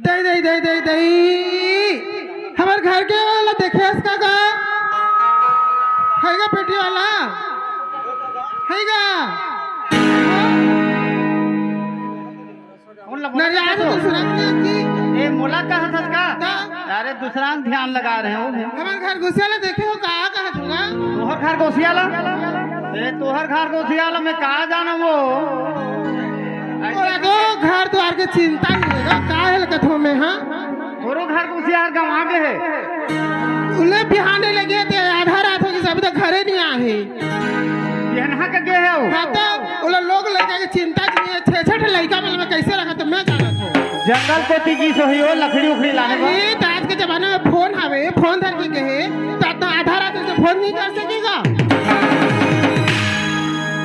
दई दई दई दई दई हमार घर के वाला देखे इसका का हैगा पेटी वाला हैगा ये मोला कहा था का? अरे दूसरा ध्यान लगा रहे हो। हमारे घर घुसियाला देखे हो कहा कहा दूंगा तोहर घर घुसियाला तोहर घर घुसियाला मैं कहा जाना वो तो घर द्वार के चिंता नहीं है का है कथों में हाँ तोरो घर घुसियार गंवा के है उन्हें बिहाने लगे थे आधा रात हो गई अभी तक घरे नहीं आए यहाँ का के है वो हाँ तो उन लोग लड़का की चिंता नहीं है छह छह लड़का में कैसे रखा तो मैं जाना था जंगल को तीजी सो ही हो लकड़ी उखड़ी लाने को तो आज के जमाने में फोन हवे फोन धर के कहे तो आधा रात से फोन नहीं कर सकेगा।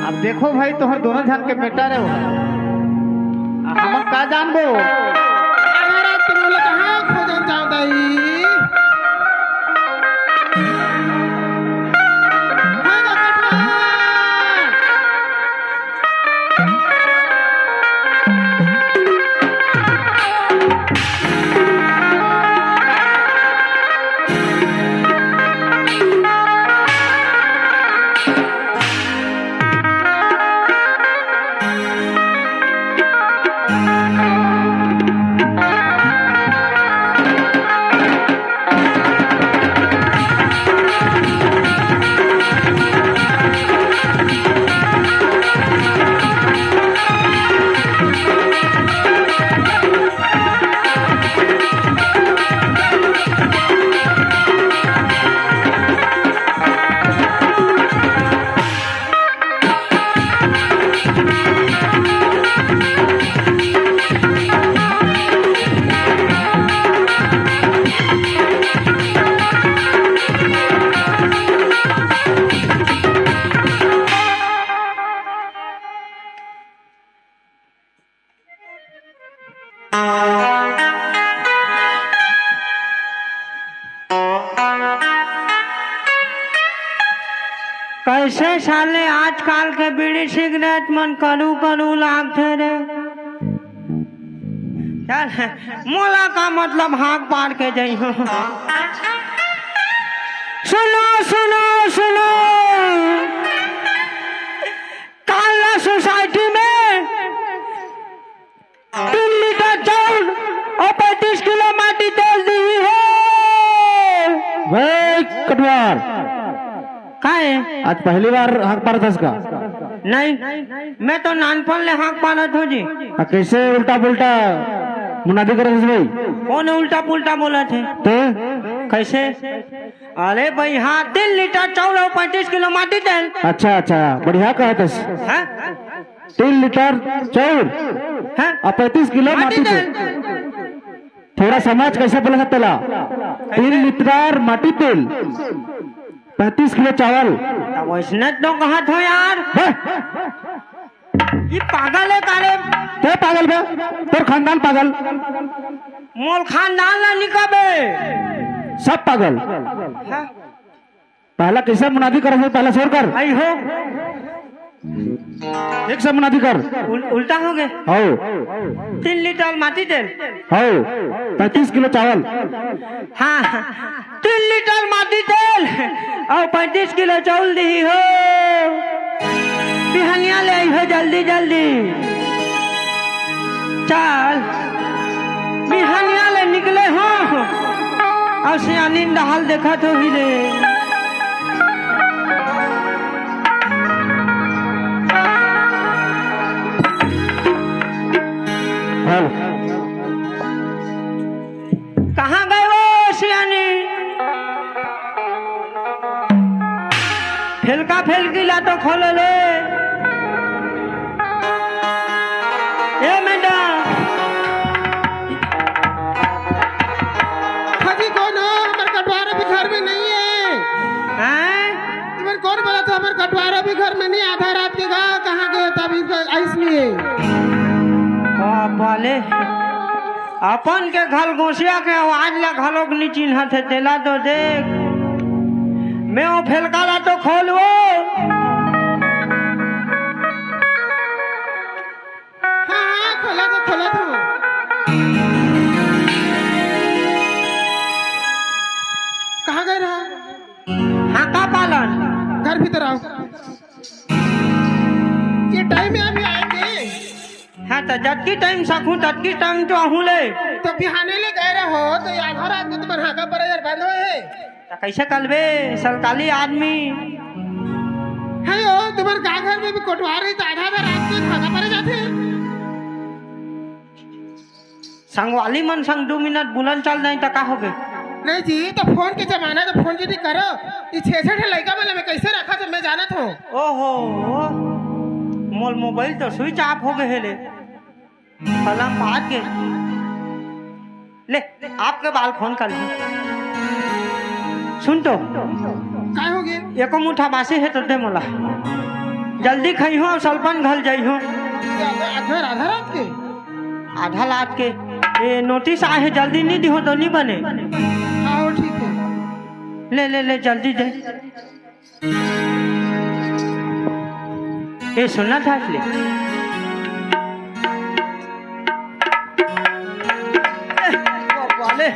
अब देखो भाई तोहर दोनों जन के बेटा रहे हो हम का जानबो आधा रात तुम लोग कहाँ खोजन जाता ही कैसे साले आजकल के बीड़ी सिगरेट मन करू करू लागते रे चल मोला का मतलब हाथ पार के जाइ हो सुनो सुनो सुनो काला सोसाइटी में 3 लीटर चाउल और 35 किलो माटी तेल दी है भाई कटवार काहे आज पहली बार हाथ पार था इसका नहीं मैं तो नानपन ले हाथ पारत हो जी कैसे उल्टा पुल्टा मुनादी कर भाई कौन उल्टा पुल्टा बोला थे तो कैसे अरे भाई हाँ 3 लीटर चावल और 35 किलो माटी तेल अच्छा अच्छा बढ़िया कहा था हाँ? 3 लीटर चाउल हाँ? और 35 किलो माटी तेल थोड़ा समझ कैसे बोला सकते ला 3 लीटर माटी तेल 35 किलो चावल वैसने तो कहा था यार ये पागल है काले क्या पागल बे तोर खानदान पागल मोल खानदान ला निकाबे सब पागल हाँ? पहला कैसे मुनादी कर पहला शोर कर आई हो एक से मुनादी कर उल्टा हो गए हो 3 लीटर माटी तेल हो 35 किलो चावल हाँ 3 लीटर माटी तेल और 35 किलो चावल दी हो बिहनिया ले आई हो जल्दी जल्दी चल बिहनिया ले निकले हो और सियानी हाल देखा तो ही रे कहाँ गए वो सियानी फेलका फेलकी ला तो खोलो ले ए मैडम अभी कौन हो हमारे कटवारा भी घर में नहीं है तुम्हें कौन बोला था हमारे कटवारा भी घर में नहीं आधा रात के कहाँ गए तभी इसलिए बोले अपन के घल घोसिया के आवाज ला घलोक नहीं चिन्ह थे तेला तो देख मैं वो फेलका ला तो खोलो हाँ खोला तो हाँ तो जबकि टाइम सकूं तबकि टाइम तो आहू ले तो बिहाने ले गए रहो तो आधा रात को तुम्हारे हाका पर यार बंद होए तो कैसे कलबे सरकारी आदमी है ओ तुम्हारे गाँव घर में भी कोटवार है तो आधा रात को हाका पर जाते संगवाली मन संग 2 मिनट बुलन चल नहीं तो का हो गए नहीं जी तो फोन के जमाना तो फोन यदि करो ये 66 लड़का वाले में कैसे रखा तो मैं जानत हूँ ओहो मोल मोबाइल तो स्विच ऑफ हो गए ले फलम बात के ले आपके बाल फोन कर ली सुन तो काय हो गए एको मुठा बासी है तो दे मोला जल्दी खाई हो सलपन घल जाई हो आधा रात के आधा रात के ये नोटिस आए है जल्दी नहीं दी हो तो नहीं बने आओ ठीक है ले ले ले जल्दी दे ये सुनना था इसलिए वाले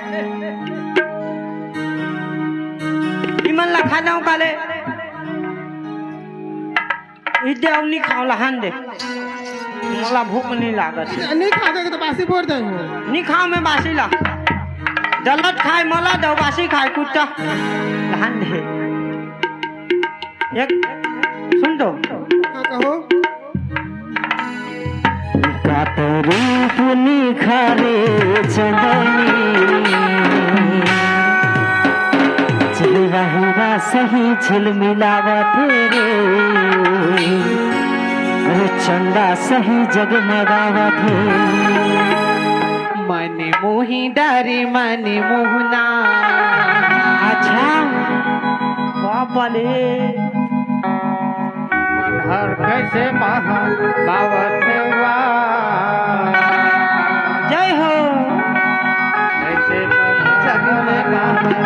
इमन ला खा जाऊं काले इधे नहीं खाओ लहान दे मोला भूख नहीं लागत नहीं खा गए तो बासी बोल देंगे नहीं खाओ मैं बासी ला जलत खाए मोला दो बासी खाए कुछ लहान दे एक सुन दो हाँ कहो रूप निखारे चेहरा हीरा सही झिलमिलावत रे चंदा सही जगमगावत मन मोही डारे मन मोहना अच्छा बाबा ले हर कैसे महा बावत जय हो कैसे जगमगावत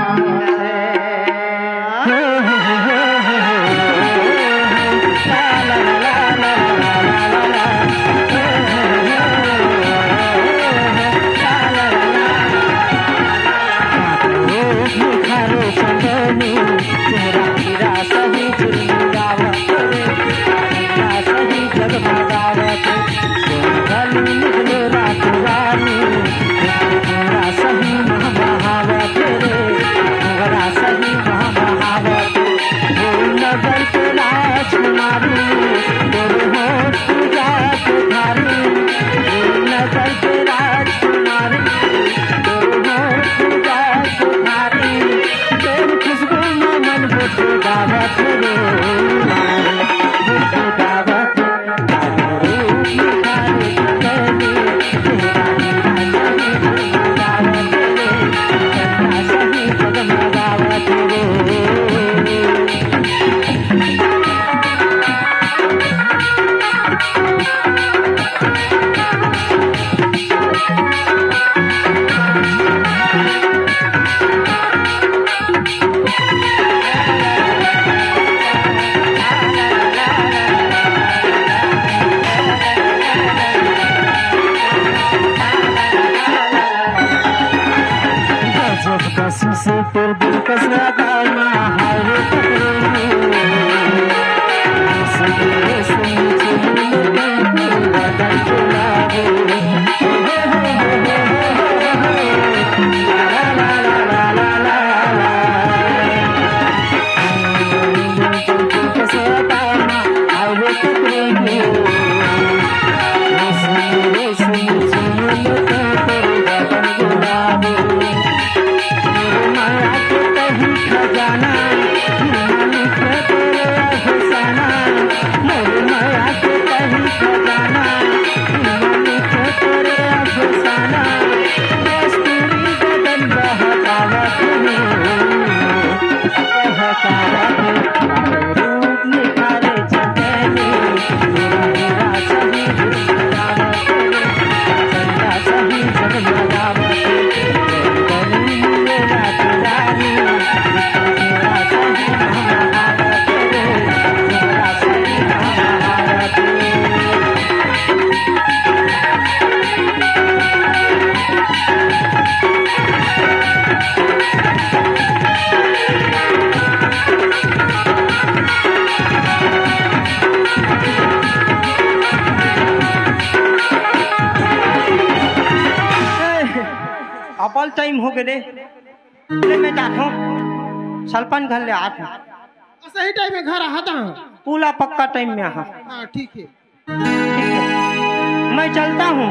डबल टाइम हो गए ले मैं जाता हूँ सरपंच घर ले आता हूँ सही टाइम में घर आता हूँ। पूरा पक्का टाइम में aha हाँ ठीक है। ठीक है मैं चलता हूँ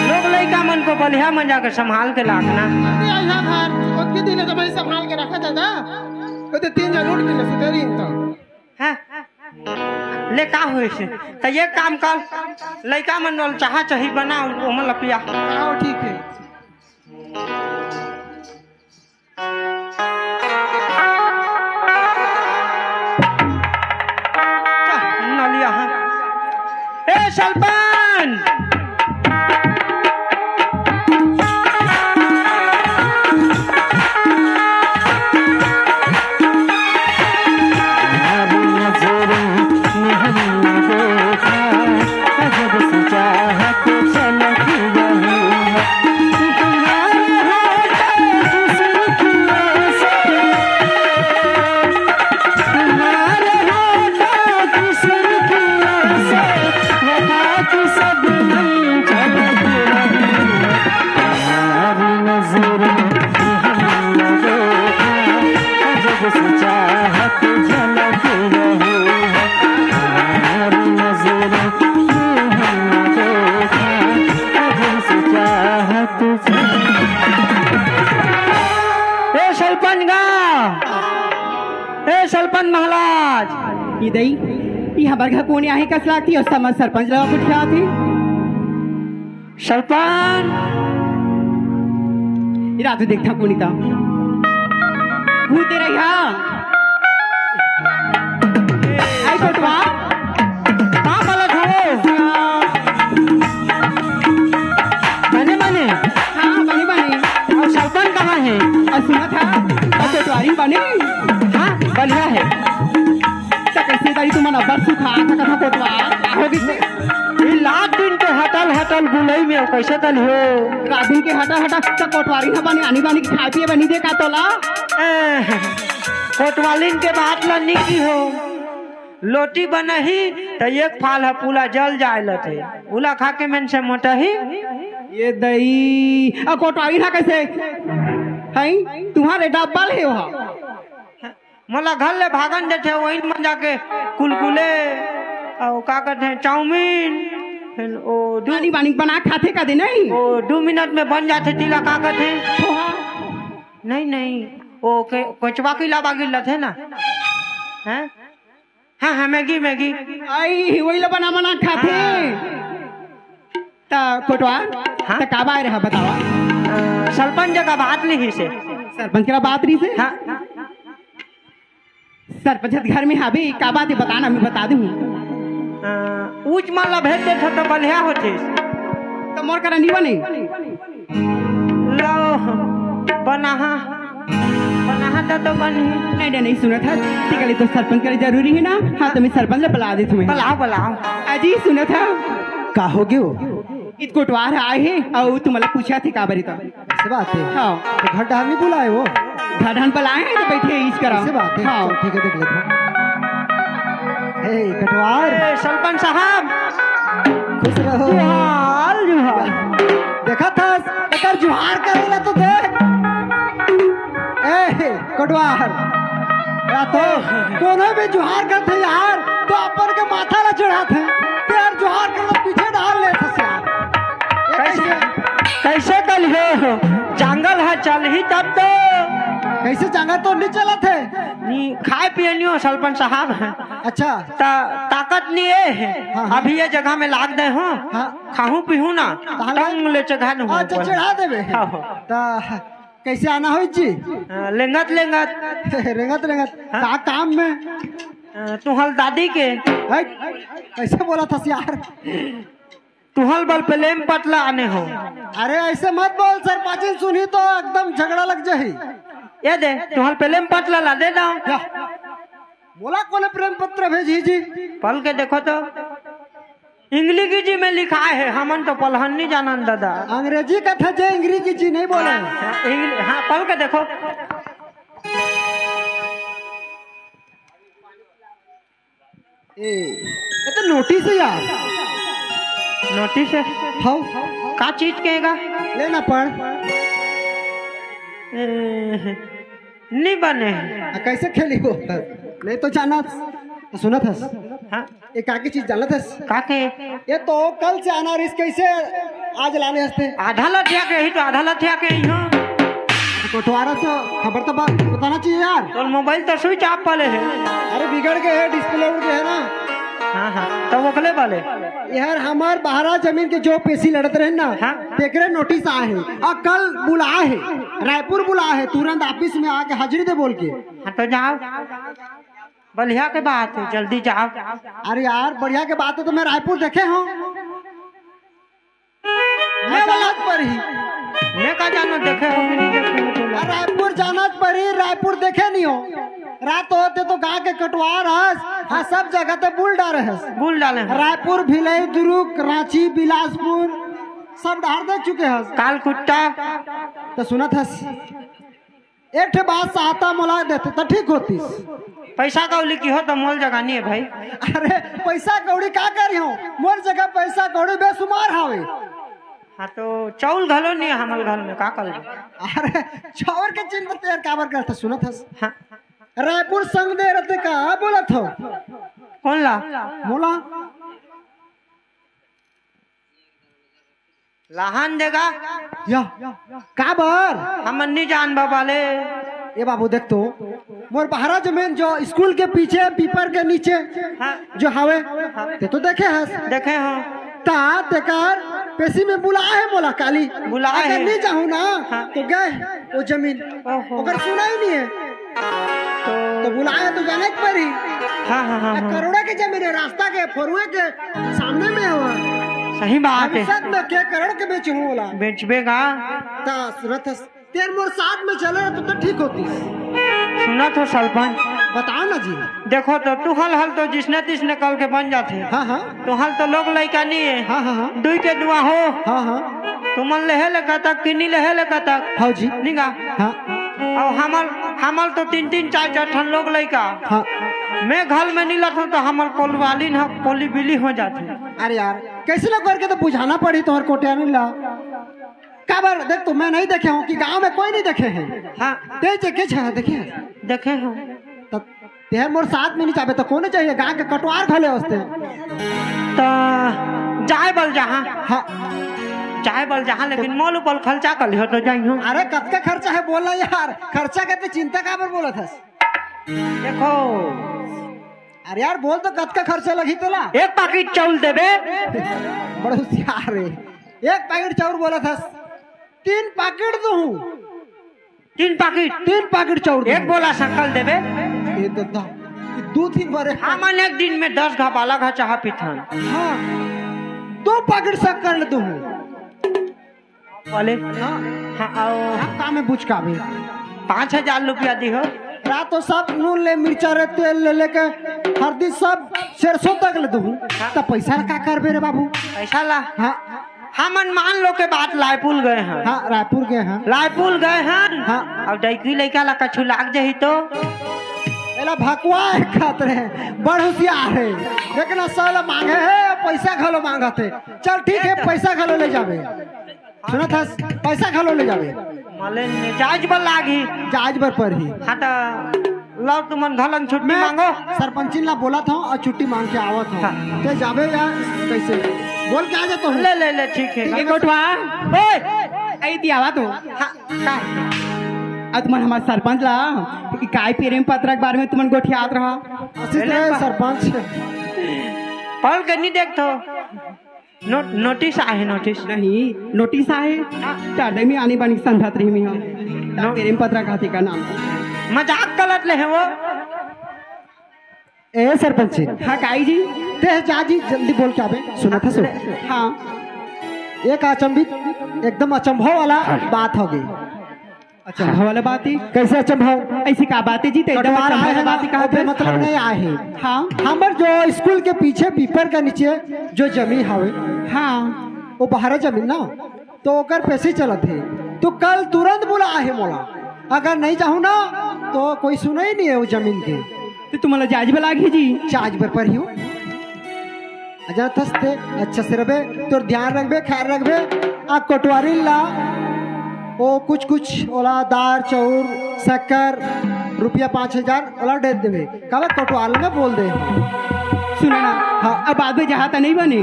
लोग लड़का मन को बढ़िया मन जाकर संभाल के लाखना अरे आया घर उसके दिन तो मैं संभाल के रखा दादा तो 3 जन उठ के सुतेरी तो हैं ले का होए से तो ये काम कर लड़का मन रोल चाह चाही बना ओमन लपिया आओ ठीक है। नलिया हाँ ए सरपंच सरपंच महाराज इदई ये हमारे घर कोने आहे कसला थी और समझ सरपंच लगा कुछ क्या थी सरपंच रातू देखता कोणी था भूते रहा आई कोटवा कहाँ गलत हो बने बने हाँ बने बने और सरपंच कहाँ है और सुना था और कोटवारी बने हाँ बढ़िया है तो कैसे तारी तुम नंबर सुखा था कथा कोटवा होगी से ये लाख दिन के हटल हटल गुलई में कैसे तल हो रात दिन के हटा हटा तो कोटवारी ना बने आनी बानी की खाए पिए बनी दे का तोला कोटवालिन के बात लनी की हो लोटी बनही तो एक फाल है पूरा जल जाए लथे उला खा के मन से मोटा ही ये दई और कोटवारी ना कैसे है तुम्हारे डब्बल है वहाँ मोला घर ले भागन देते वही में जाके कुलकुले और का कहते हैं चाउमीन फिर ओ आनी बानी बना खाते का दे नहीं 2 मिनट में बन जाते टीला का कहते हैं नहीं नहीं ओ कोचवा की लाबा गिल थे ना हैं हाँ हाँ मैगी मैगी आई वही ला बना बना खाते ता कोटवा हाँ? ता काबा रहा बतावा सरपंच का बात ली से सरपंच का बात रही से हाँ सरपंच घर में हाबे का बात है बताना मैं बता दूँ ऊंच माला भेज दे तो बढ़िया होते तो मोर करा नहीं बने लो बनाहा तो बनी नहीं नहीं सुना था ठीक है तो सरपंच का जरूरी है ना हाँ तो मैं सरपंच ले बुला दे तुम्हें बुलाओ बुलाओ अजी सुना था का हो गयो इत कोटवार आए हैं और तुम्हारा पूछा थे का बरी तो से बात है। हाँ तो घर डाल नहीं बुलाए वो घर ढन बुलाए हैं तो बैठे इस करा से बात है। हाँ चल, ठीक है देख लेता हूँ। ए कटवार ए, सरपंच साहब खुश रहो। जुहार जुहार देखा था अगर जुहार करेला तो देख ए कटवार या तो कोनो भी जुहार करते यार तो अपन के माथा ला चढ़ाते तो यार जुहार कर लो पीछे डाल लेते यार कैसे कैसे कल हो जंगल है चल ही तब तो कैसे जंगल तो नहीं चला थे नी खाए पिए नहीं हो सरपंच साहब अच्छा ताकत नहीं है हाँ, हाँ। अभी ये जगह में लाग दे हो हाँ। खाऊं पीहू ना ताले? टंग ले चढ़ा न अच्छा चढ़ा देवे हाँ। तो कैसे आना हो जी लेंगत लेंगत रेंगत रेंगत हाँ? का काम में तुहल दादी के है? कैसे बोला था यार तुहल बल प्लेम पतला आने हो अरे ऐसे मत बोल सरपंच सुनी तो एकदम झगड़ा लग जाही ये दे तुहल प्लेम पतला ला दे दो या, बोला कौन प्रेम पत्र भेजी जी पल के देखो तो इंग्लिश जी में लिखा है हमन तो पलहन नहीं जानन दादा अंग्रेजी का था जे अंग्रेजी जी नहीं बोले हाँ पल के देखो ये तो नोटिस है यार नोटिस है हाँ का चीज कहेगा लेना पड़ नहीं बने हैं। कैसे खेली वो नहीं तो जाना सुना था हाँ एक आगे चीज जाना था काके ये तो कल से अनार इस कैसे आज लाने हंसते आधा लठिया के ही तो आधा लठिया के ही हो। कोटवारा तो खबर तो बताना चाहिए यार। तो मोबाइल तो स्विच ऑफ वाले है। अरे बिगड़ गए है डिस्प्ले उड़ गए है ना। हाँ हाँ तो वकले वाले यार हमार बहरा जमीन के जो पैसे लड़ते रहे ना हाँ। तेकरे नोटिस आए हैं और कल बुला है रायपुर बुला है तुरंत ऑफिस में आके हाजिरी दे बोल के। हाँ तो जाओ बढ़िया के बात है जल्दी जाओ। अरे यार बढ़िया के बात है तो मैं रायपुर देखे हूँ मैं बात पर ही मैं का जानो देखे हो कि नहीं देखे हो तो ला। रायपुर जाना पर ही रायपुर देखे नहीं हो रात होते तो गाँव के कटवार हस हाँ सब जगह ते बुल डारे हस बुल डाले हैं। रायपुर भिलई दुर्ग रांची बिलासपुर सब डार देख चुके हस। काल कुत्ता तो सुना था एक ठे बात सहायता मोला देते तो ठीक होती। पैसा कौली की हो तो मोल जगानी है भाई। अरे पैसा कौड़ी का करी हो मोर जगह पैसा कौड़ी बेसुमार हावे। हाँ तो चाउल घलो नहीं है हमारे घर में का कर। अरे चावल के चिन्ह तैयार काबर करता सुना था हाँ रायपुर संग दे रहते का बोला था कौन ला मोला लहान देगा या काबर हम नहीं जान बाबाले। ये बाबू देख तो मोर बहरा जमीन जो स्कूल के पीछे पीपर के नीचे हाँ जो हवे ते तो देखे हस देखे हो ता तेकार पेशी में बुला है मोला काली बुलाए अगर हैं। नहीं जाऊँ ना हाँ। तो गए वो जमीन ओहो। अगर सुना ही नहीं है तो बुलाया तो जाने के पर ही हाँ हाँ हाँ हाँ करोड़ा की जमीन है रास्ता के फरुए के सामने में हुआ सही बात है। सब में के करोड़ के बेच हूँ बोला बेचबेगा ता सूरत तेर मोर साथ में चले तो ठीक होती। सुना तो सरपंच बताओ ना जी। देखो तो तू हल हल तो जिसने तिसने कल के बन जाते हैं। हाँ हाँ तो हल तो लोग लड़का नहीं है। हाँ हाँ हाँ दुई के दुआ हो हाँ हाँ तुमन लेहे लेका तक किन्नी लेहे लेका तक हाँ जी निगा हाँ और हमल तो तीन तीन चार चार ठन लोग लड़का हाँ। मैं घर में नहीं लठूं तो हमल कोलवाली न कोली बिली हो जाती। अरे यार कैसे लोग करके तो बुझाना पड़ी तुम्हारे कोटिया नहीं ला काबर देख तो मैं नहीं देखे हूँ कि गांव में कोई नहीं देखे हैं। हाँ ते जगह छे देखे देखे हो तो तेहर मोर साथ में नहीं चाहे तो कौन चाहिए गांव के कटवार खले होते तो जाए बल जहाँ हाँ। चाहे बल जहाँ लेकिन मोल उपल खर्चा कर लियो तो जाइयो। अरे कतका खर्चा है बोला यार खर्चा करते चिंता काबर बोला था देखो अरे यार बोल तो कतका खर्चा लगी तोला एक पैकेट चावल देबे बड़ा होशियार है एक पैकेट चाउर बोला था 3 पैकेट दो तीन पैकेट चाउर एक बोला सकल देबे ये तो 2-3 बार हमन एक दिन में 10 घा बाला घा चाह पीथन। हाँ 2 पैकेट शक्कर ले दो बोले हाँ हाँ आओ आप काम में बुझ का भी 5,000 रुपया दी हो रात तो सब नून ले मिर्चा रे तेल ले लेके हल्दी सब 400 तक ले दूँ तो पैसा का करबे रे बाबू ऐसा ला हाँ हमन मान लो के बात लायपुल गए हैं। हाँ रायपुर गए हैं लायपुल गए हैं हाँ। अब डैकी लड़का ला कछु लाग जाही तो एला भकुआ खातरे बड़ होशियार है लेकिन साला मांगे है पैसा घलो मांगत है चल ठीक है पैसा घलो ले जावे सुना था पैसा घलो ले जावे मले जाज बल लागी जहाज पर ही हाँ तो लो तुमन घलन छुट्टी मांगो सरपंच ला बोला था और छुट्टी मांग के आवत हूँ हाँ। ते जावे या कैसे बोल के आ जा तो ले ले ले ठीक है ए कोटवा ओए आई दियावा तो हाँ का तुमन हमार सरपंच ला कि काय प्रेम पत्र के बारे में तुमन गोठियात रहा असित रहे सरपंच पढ़ के नहीं देखतो नोटिस आहे नोटिस नहीं नोटिस आहे टाडे में आनी बानी संधात रही में हम प्रेम पत्र खाती का नाम मजाक गलत ले है वो ए सरपंच हाँ काई जी ते जाजी जल्दी बोल के आवे सुना था सुन हाँ एक अचंभित एकदम अचंभव वाला बात हो गई अच्छा वाला बात है कैसे अचंभव ऐसी का बात है जी तो एकदम कटवार अच्छा आए वाला हैं बात ही कहा ना मतलब नहीं आए हैं हाँ हमर जो स्कूल के पीछे पीपर के नीचे जो जमीन हवे हाँ वो बाहर जमीन ना तो ओकर पैसे चलत है तो कल तुरंत बुला है मोला अगर नहीं चाहूँ ना तो कोई सुना ही नहीं है वो जमीन के तो तुम्हारा जाज लागी जी चार्ज पर ही हो अच्छा थस्ते अच्छा से रहे तोर ध्यान रखबे ख्याल रखबे आ कोटवारी ला वो कुछ कुछ ओला दार चाउर शक्कर रुपया 5,000 ओला दे देवे कब कटवाल में बोल दे सुनो ना हाँ अब बाद में जहाँ नहीं बने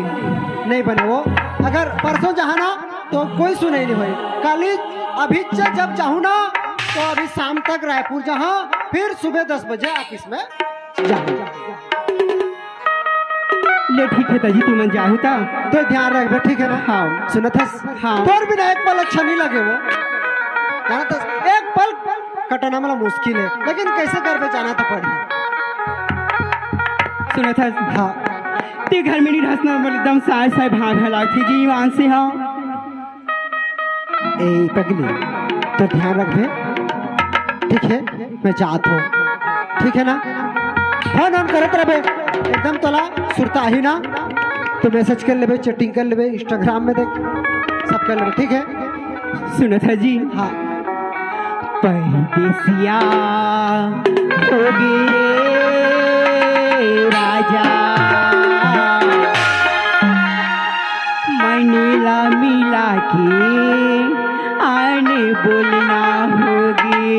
नहीं बने वो अगर परसों जहाँ ना तो कोई सुनाई नहीं हुई कल ही अभी से जब चाहूँ ना तो अभी शाम तक रायपुर जहाँ फिर सुबह 10 बजे ऑफिस में जाऊँ ले ठीक है ताजी तुम जाहू ता तो ध्यान रख ठीक है ना हाँ सुनत है हाँ। तोर बिना एक पल अच्छा नहीं लगे वो जाना तो एक पल कटना मला मुश्किल है लेकिन कैसे कर पे जाना तो पड़ी सुनो था हाँ ते घर में नहीं रहना बोले एकदम साय साय भाग हला थी जी मान से हाँ ए पगली तो ध्यान रख बे ठीक है मैं जात हूँ ठीक है ना फोन ऑन करत रहे एकदम तोला सुरता ही ना तो मैसेज कर लेबे चैटिंग कर लेबे इंस्टाग्राम में देख सब कर लेबे ठीक है सुनो था जी हाँ परदेसिया होगे राजा मनीला मिला के आने बोलना होगी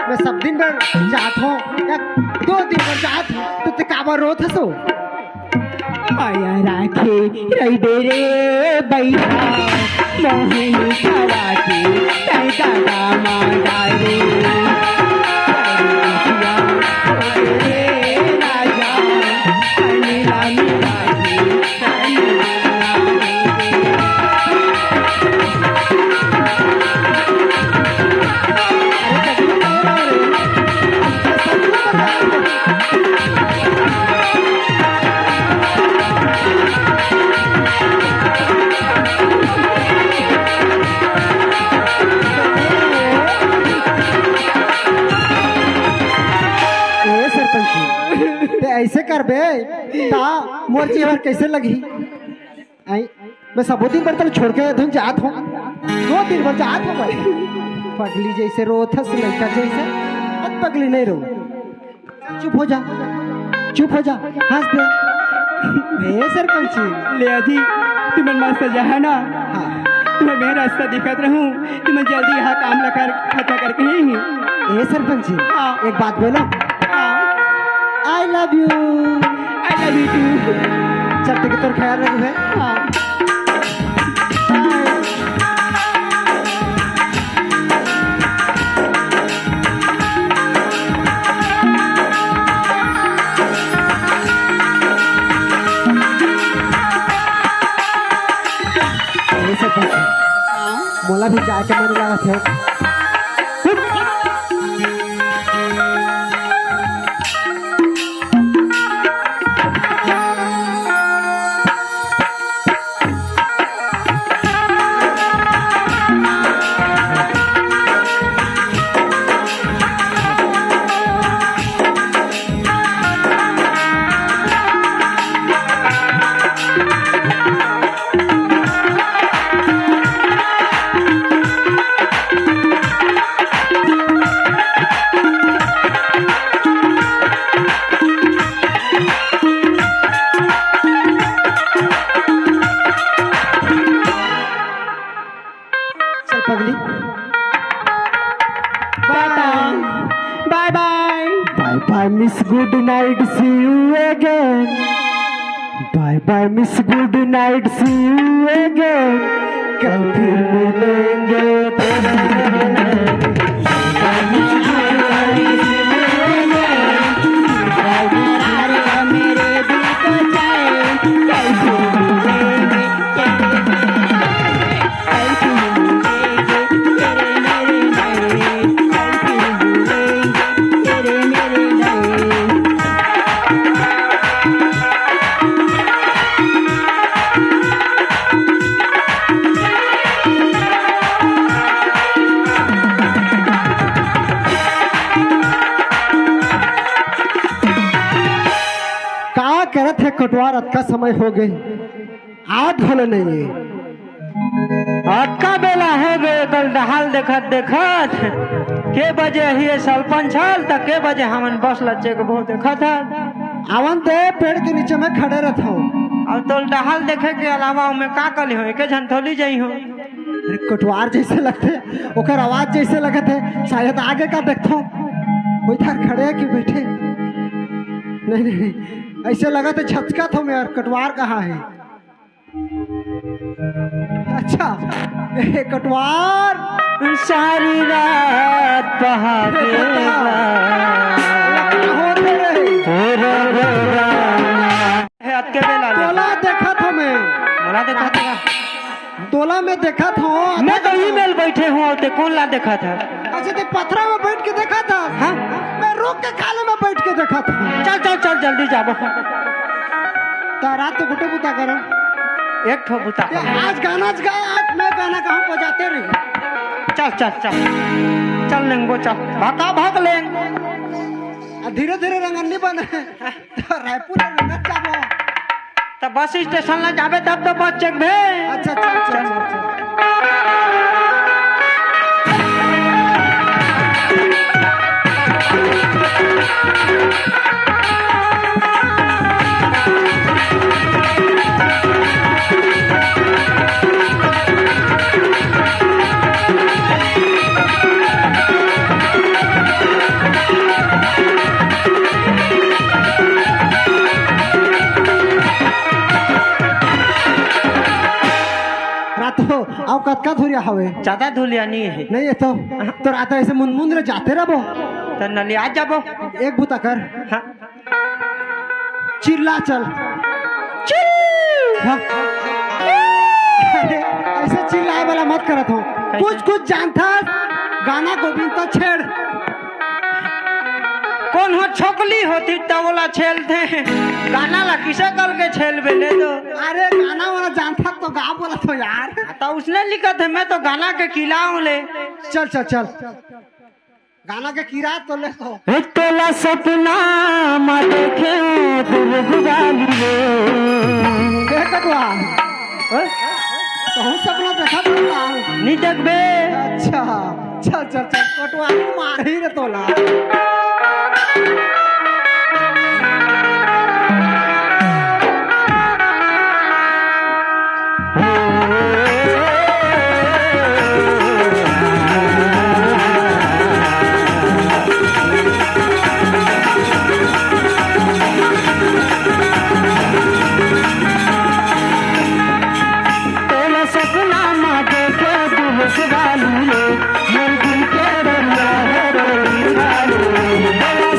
मैं सब दिन भर जात हूँ या 2 दिन भर जात तो ते काबर रोत हसो माया राखे रही डेरे बैठा मोहिनी खवा के तै दादा मांडारे राजा अनिला मिला के ऐसे कर बे ता मोर जीवन कैसे लगी आई मैं सब दिन भर तक छोड़ के धुन जात हूँ 2 दिन भर जात हूँ भाई पगली जैसे रोथस लड़का जैसे अब पगली नहीं रो चुप हो जा हंस दे ए सरपंच ले अजी तुम्हें मस्त जहा ना हाँ तुम्हें मैं रास्ता दिखात रहूं तुम्हें जल्दी यहाँ काम लगा खत्म करके ही ए सरपंच हाँ। एक बात बोलो आई लव यू टू चल ठीक है तोर ख्याल रख बे हाँ मोला भी जाके मन लगा थे पगली bye bye bye bye miss good night see you again bye bye miss good night see you again कल फिर मिलेंगे करत है कटवार अतका समय हो गए आज भले नहीं है अटका बेला है बे कल डहाल देखत देखत के बजे ही सलपन छल त के बजे हमन बस लच्चे के बहुत देखत है आवन ते पेड़ के नीचे में खड़े रहत हो और तो डहाल देखे के अलावा में का कली हो के झन थोली जाई हो अरे कटवार जैसे लगते ओकर आवाज जैसे लगत है शायद आगे का देखतो कोई थार खड़े है कि बैठे नहीं नहीं ऐसे लगा तो छचका था मैं कटवार कहाँ है अच्छा कटवार सारी रात पहाड़े के बेला तोला देखा था मैं मोला देखा था तोला में देखा था मैं तो ईमेल बैठे हूँ ते कौन ला देखा था अच्छा ते पथरा में बैठ के देखा था हाँ मैं रुक के खाले में बैठ के देखा था चल चल चल जल्दी जाबो तो रात तो गुटे बुता करो एक ठो बुता आज गाना गा आज मैं गाना कहाँ बजाते रही चल चल चल चल लेंगो चल भागा भाग लेंग धीरे धीरे रंगनी बने तो रायपुर रंगत जाबो तब बस स्टेशन ला जाबे तब तो बस चेक भे अच्छा चल चल चल आओ कतका धुरिया हवे ज्यादा धुलिया नहीं है नहीं है तो रात ऐसे मुंद रे जाते रहो तो नली आ जाबो एक बुता कर हाँ चिल्ला चल हाँ। अरे ऐसे चिल्लाए वाला मत करत हो कुछ कुछ जानता गाना गोविंद तो छेड़ कौन हो छोकली होती तबला छेलते गाना ला किसे कल के छेल बेले तो अरे गाना वाला जानता तो गा बोला तो यार तो उसने लिखा था मैं तो गाना के किलाऊं ले चल चल चल गाना के किराया तो ले तो तोला सपना मा देखे गुरगुराली रे के कटवा तो सपना देखा बोला नहीं देखबे अच्छा चल चल चल कटवा मार ही रे तोला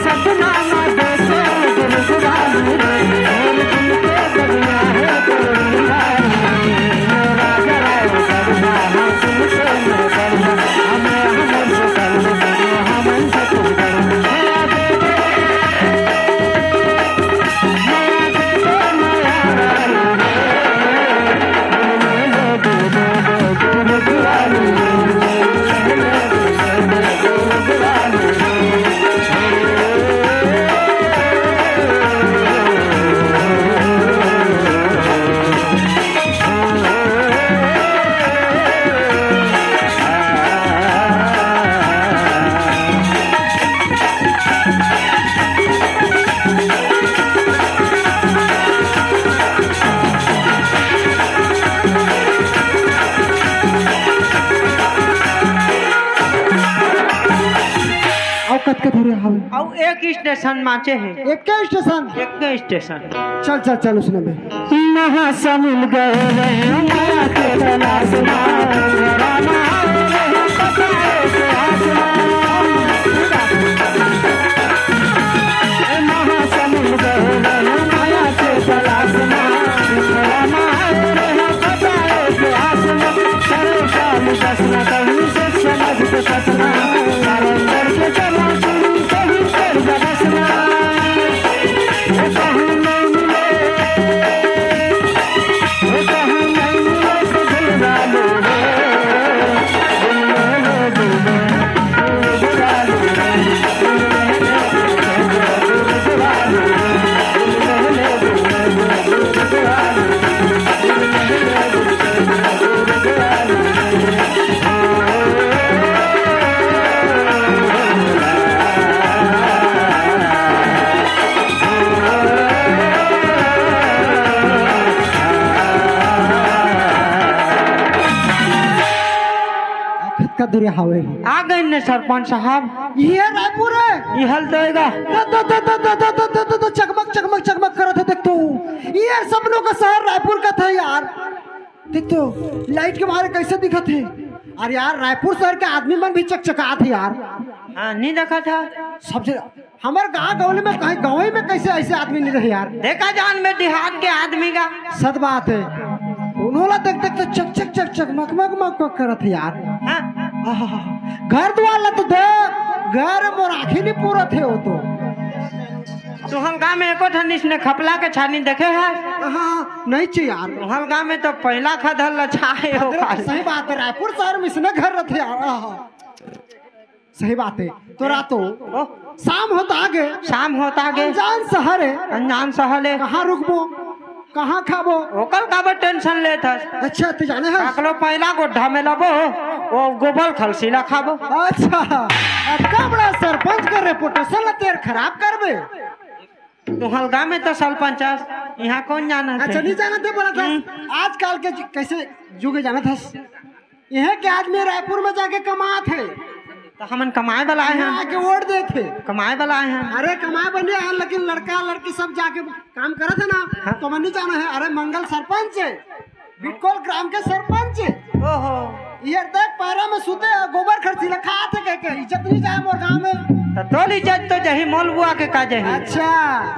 सपना हवे और एक स्टेशन माचे है, एक के स्टेशन एक के स्टेशन। चल चल चल उसने में महासमुंद गए माया के तलाश में रामा पताए के आसमान महासमुंद गए माया के तलाश में रामा पताए के आसमान सारे साल दसना कहीं से समझ के कसना सारे अंदर के चला कहीं कर बसना कहीं नहीं मिले कहीं नहीं मिले तो दिल डालो रे का दूरिया हवे आ गए ने सरपंच साहब, ये रायपुर है ये हल देगा। तो चकमक चकमक चकमक करत है। देख तो ये सपनों का शहर रायपुर का था यार। देख तो लाइट के मारे कैसे दिखत है। अरे यार रायपुर शहर के आदमी मन भी चकचका थे यार। हाँ नहीं देखा था, सबसे हमारे गाँव गौले में कहीं गाँव में कैसे ऐसे आदमी नहीं रहे यार। देखा जान में देहात के आदमी का। सद बात है, उन्होंने देख देख तो चक चक चक चक मक मक मक मक करत है यार। हाँ? घर द्वार तो देख घर मोर आखी नहीं पूरा थे वो तो। तुहल गाँव में एको ठनिस ने खपला के छानी देखे है? हाँ नहीं चाहिए यार। तुहल गाँव में तो पहला खदल छाए हो खाली। सही बात है, रायपुर शहर में इसने घर रहते यार। सही बात है। तो रातों शाम होता आगे, शाम होता आगे अनजान शहर है, अनजान सहले कहाँ रुकबो कहाँ खाबो। ओकल का टेंशन लेत हस। अच्छा तो जाने है काकलो पहला गोड्ढा में लबो वो गोबल खलसीला खाबो। अच्छा अक्का बड़ा सरपंच का रेपुटेशन तेर खराब करबे। तुहल गाँव में तो सरपंच यहाँ कौन जाना अच्छा नहीं जाना थे बोला था। आजकल के कैसे जुगे जाना था। यह के आदमी रायपुर में जाके कमा थे तो हमन कमाए वाला है, आके वोट दे थे। कमाए वाला है। अरे कमाए बने हैं लेकिन लड़का लड़की सब जाके काम करे थे ना। तो मन नहीं जाना है। अरे मंगल सरपंच है, बिटकोल ग्राम के सरपंच है। ओहो ये देख पैरा में सुते गोबर खर्ची रखा थे कह इज्जत नहीं जाए मोर गाँव में। तो इज्जत तो जही मोल बुआ के का जही। अच्छा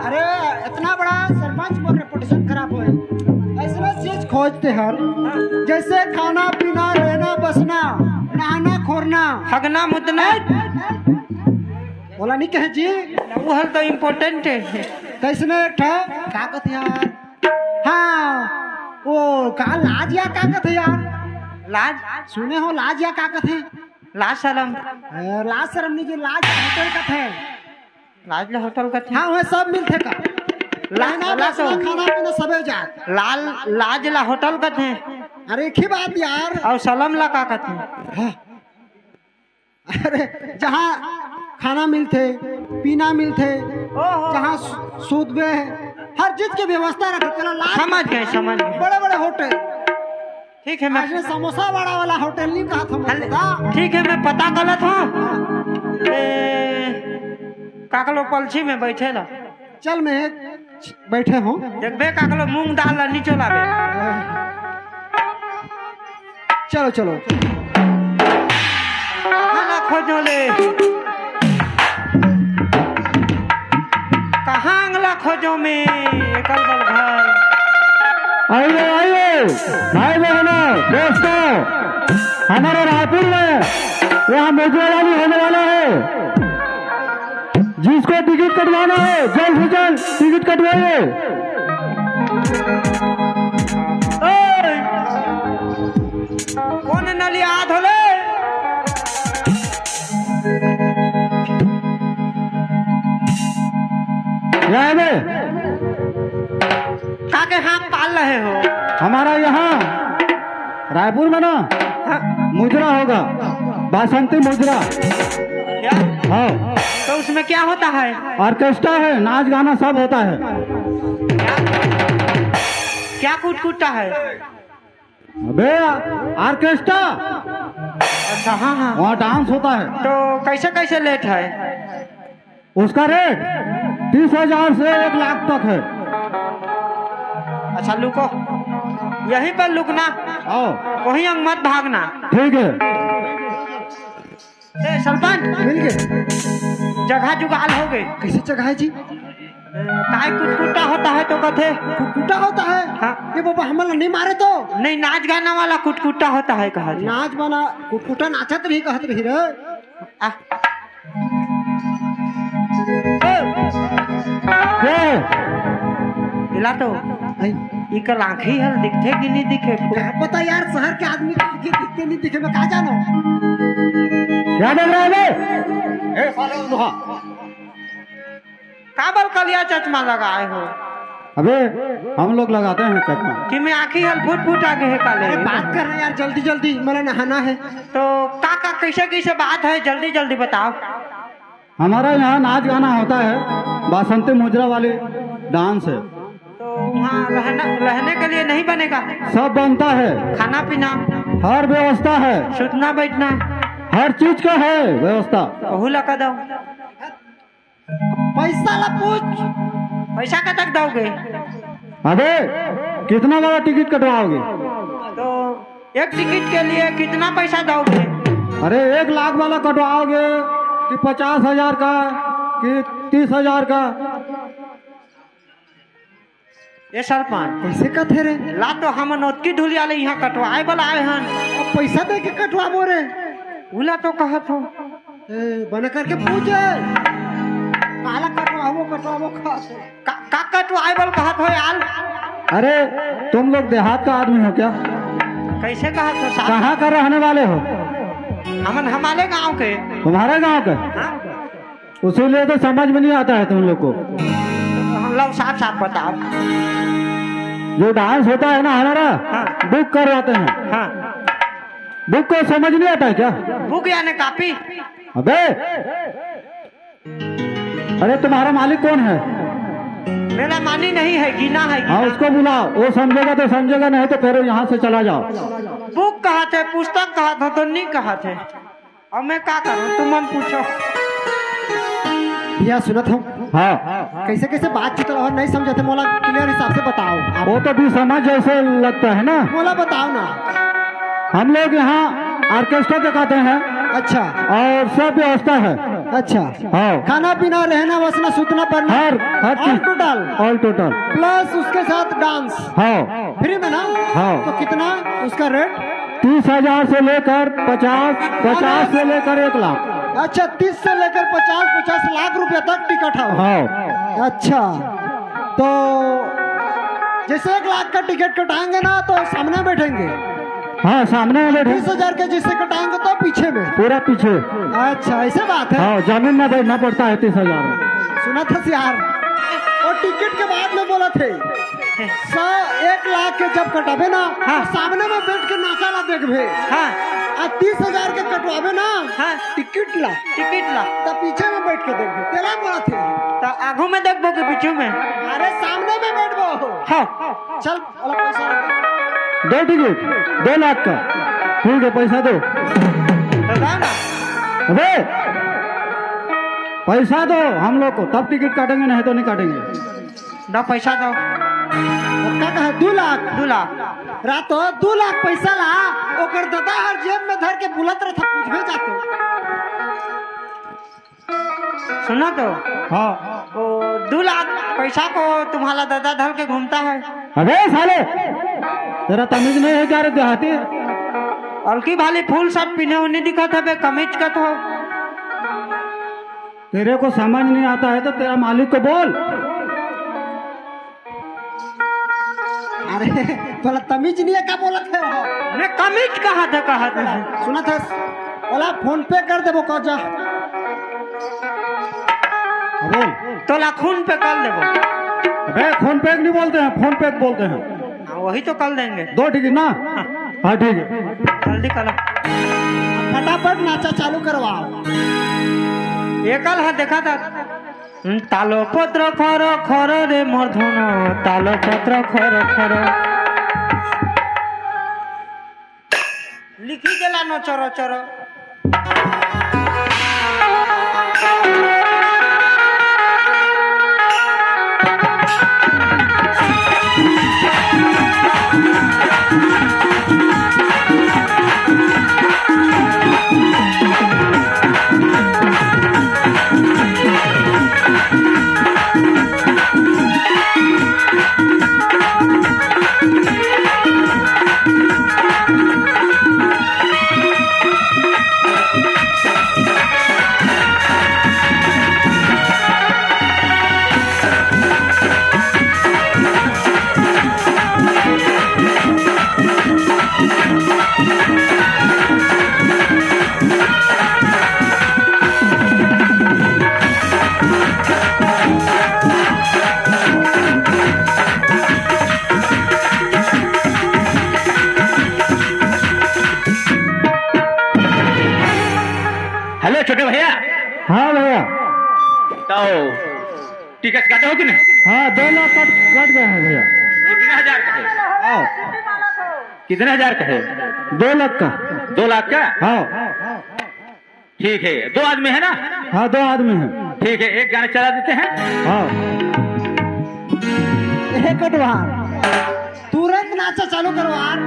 अरे इतना बड़ा सरपंच मोर रेपुटेशन खराब हुए। ऐसा चीज खोजते हर जैसे खाना पीना रहना बसना नहाना खोरना हगना मुतना बोला नहीं कहे जी। वो हल तो इम्पोर्टेंट है। कैसने ठा का कहते यार। हाँ वो का लाज या का कहते यार। लाज सुने हो लाज या का कहते। लाज शर्म, लाज शर्म नहीं जी, लाज होटल का थे। लाज ला होटल का हाँ वह सब मिलते का रहना बसना खाना पीना सबे जात। लाल लाज ला होटल का थे। अरे एक ही बात यार। और सलम ला का थे। हाँ। अरे जहाँ खाना मिलते पीना मिलते जहाँ सूदबे हर चीज की व्यवस्था रखे चलो लाज। समझ गए समझ गए। बड़े बड़े होटल ठीक है मैं आज समोसा बड़ा वाला होटल नहीं कहा था। ठीक है मैं पता गलत हूँ। काकलो पलछी में बैठे ला चल मैं बैठे हूँ। देखबे काकलो मूंग दाल ला नीचो लाबे। चलो चलो खाना खोजो ले कहाँ अंगला खोजो में एकल बल घर। आइए आइए भाई बहनों दोस्तों, हमारे रायपुर में यहाँ मेजबानी भी होने वाला है। जिसको टिकट कटवाना है जल्द से जल्द टिकट कटवाइए। कौन नलिया धोले काके हाथ पाल रहे हो। हमारा यहाँ रायपुर में ना मुजरा होगा, बासंती मुजरा। क्या? हाँ तो उसमें क्या होता है? ऑर्केस्ट्रा है, नाच गाना सब होता है। क्या कूट कूटता है? अबे ऑर्केस्ट्रा, अच्छा हाँ हाँ। वहाँ डांस होता है। तो कैसे कैसे लेट है? उसका रेट 30,000 से 1 लाख तक है। अच्छा लुको, यहीं पर लुकना, आओ वहीं अंग मत भागना। ठीक है। सरपंच मिल गए। जगह जुगाड़ हो गई। कैसे जगह है जी? काय कुटकुटा होता है तो कथे कुटकुटा होता है? हाँ। ये बाबा हमला नहीं मारे तो नहीं, नाच गाना वाला कुटकुटा होता है कहा थे। नाच बना कुटकुटा नाचत रही कहत रही रे। आ, हिला तो आई, इकर आँखी है, दिखते कि नहीं दिखे? क्या पता यार, शहर के आदमी को आंखें दिखते नहीं दिखे, मैं कहा जानो। क्या बोल रहा है बे? काबल कलिया चश्मा लगाए हो अबे हम लोग लगाते हैं चश्मा। कि मैं आँखी हल फूट फूट आगे है काले। अरे बात कर रहे यार, जल्दी जल्दी मला नहाना है। तो का कैसे कैसे बात है, जल्दी जल्दी बताओ। हमारा यहाँ नाच गाना होता है, बासंती मुजरा वाली डांस है। तो वहाँ रहने के लिए नहीं बनेगा? सब बनता है, खाना पीना, हर व्यवस्था है, सुतना बैठना, हर चीज का है व्यवस्था। कहू लगा दो। पैसा ला पूछ। पैसा का तक दोगे? अबे कितना बड़ा टिकट कटवाओगे? तो एक टिकट के लिए कितना पैसा दोगे? अरे 1 लाख वाला कटवाओगे कि 50,000 का कि 30,000 का? ये सरपंच कैसे कथे रे? ला तो हम नोटकी धुलिया ले यहाँ कटवाए वाला आए हन। अब पैसा दे के कटवाबो रे? उला तो कहत हो बना करके पूछे काला कटवाबो कटवाबो का कटवाए वाला कहत हो यार। अरे तुम लोग देहात का आदमी हो क्या? कैसे कहत हो साहब? कहाँ का रहने वाले हो? हमन हमारे गांव के। तुम्हारे गांव का? हाँ? उसीलिए तो समझ में नहीं आता है तुम लोग को। हम लोग साफ साफ बताओ। जो डांस होता है ना हमारा, हाँ। बुक करवाते हैं। हाँ, बुक को समझ नहीं आता है क्या? बुक यानी कापी। अबे अरे तुम्हारा मालिक कौन है? मेरा मानी नहीं है, गिना है हाँ गिना। उसको बुलाओ, वो समझेगा तो समझेगा, नहीं तो फिर यहाँ से चला जाओ। बुक कहा थे, पुस्तक कहा था तो नहीं कहा थे। अब मैं क्या करूँ, तुम मन पूछो। भैया सुनत हूँ हाँ कैसे कैसे बातचीत और नहीं समझते, मोला क्लियर हिसाब से बताओ। आप वो तो भी समझ जैसे लगता है ना। मोला बताओ ना। हम लोग यहाँ ऑर्केस्ट्रा दिखाते हैं अच्छा और सब व्यवस्था है। अच्छा, हाँ खाना पीना रहना बसना सुतना पड़ना हर ऑल चीज टोटल ऑल टोटल। प्लस उसके साथ डांस हाँ फ्री में ना? हाँ। तो कितना उसका रेट? 30,000 से लेकर 50 से लेकर 1 लाख। अच्छा 30 से लेकर 50 लाख रुपया तक टिकट है। हाँ अच्छा, तो जैसे 1 लाख का टिकट कटाएंगे ना तो सामने बैठेंगे, हाँ सामने में बैठे, 30,000 के जिससे कटाएंगे तो पीछे में। पूरा पीछे। अच्छा ऐसे बात है। हाँ जमीन में बैठना पड़ता है 30,000 में। सुना था यार, और टिकट के बाद में बोला थे 1 लाख के जब कटावे ना, हाँ। तो सामने में बैठ के नाचा ला देखबे। हाँ, और 30,000 के कटवावे ना, हाँ। टिकट ला टिकट ला तो पीछे में बैठ के देखबे। तेरा बोला थे तो आगू में देखबो के पीछे में? अरे सामने में बैठबो। हाँ। चल वाला पैसा लगा। 2 टिकट 2 लाख का। ठीक है पैसा दो। तो दाओ ना। अबे पैसा दो हम लोग को, तब टिकट काटेंगे, नहीं तो नहीं काटेंगे। दो पैसा दो। क्या कहा? 2 लाख। 2 लाख। रातो 2 लाख पैसा ला, ओकर दादा हर जेब में धर के बुलत रहा था, पूछबे जातो। सुनो तो, हाँ वो 2 लाख पैसा को तुम्हारा दादा धर के घूमता है। अबे साले तेरा तमीज नहीं है क्या रे देहाती? अलकी भाली फूल सब पीने उन्हें दिखा था बे, कमीज का तो। तेरे को समझ नहीं आता है तो तेरा मालिक को बोल। अरे थोड़ा तमीज नहीं है, क्या बोला थे वो? मैं कमीज कहा था सुना था बोला फोन पे कर देबो कह जा। बोल। तो ला खून पे कर देबो। अबे फोन पे नहीं बोलते हैं, फोन पे बोलते हैं। हाँ, वही तो कर देंगे। 2 टिकट ना? हाँ ठीक है। जल्दी करो। फटाफट नाचा चालू करवाओ। एकल है देखा था। तालो पत्र खरो खरो रे मोर धुनो, तालो पत्र खरो खरो। लिखी देला नो चरो चरो। टिकट काटे हो कि नहीं? हाँ 2 लाख कट गया है भैया। कितने हजार का है? हाँ कितने हजार का है? 2 लाख का। 2 लाख का? हाँ ठीक है, 2 आदमी है ना? हाँ 2 आदमी है। ठीक है, एक गाना चला देते हैं। हाँ तुरंत नाचा चालू करो यार।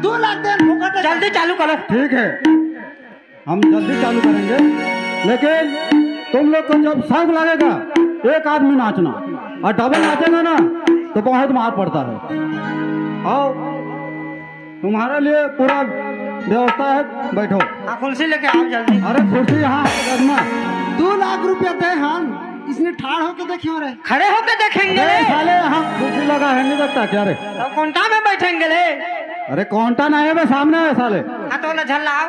2 लाख दे फुकट है। जल्दी चालू करो। ठीक है, हम जल्दी चालू करेंगे, लेकिन तुम लोग को जब शौक लगेगा एक आदमी नाचना, और डबल नाचेगा ना तो बहुत मार पड़ता है। आओ, तुम्हारे लिए पूरा व्यवस्था है, बैठो। हाँ कुर्सी लेके आओ जल्दी। अरे कुर्सी यहाँ करना। 2 लाख रुपया दे हम, इसने ठाड़ होके देखियो रे। खड़े होके देखेंगे अरे ले। साले यहाँ कुर्सी लगा है, नहीं लगता क्या रे? तो कोंटा में बैठेंगे ले। अरे कौनटा नहीं है बे, सामने है साले। हाँ तो ना झल्लाओ।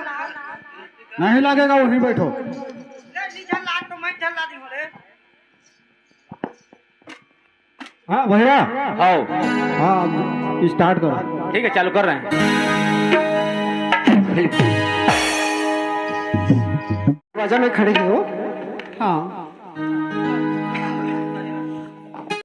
नहीं लगेगा, वहीं बैठो। ले झल्ला तो मैं झल्ला दी हो रे। हाँ भैया, आओ। हाँ स्टार्ट करो। ठीक है, चालू कर रहे हैं। वजह में खड़े हो। हाँ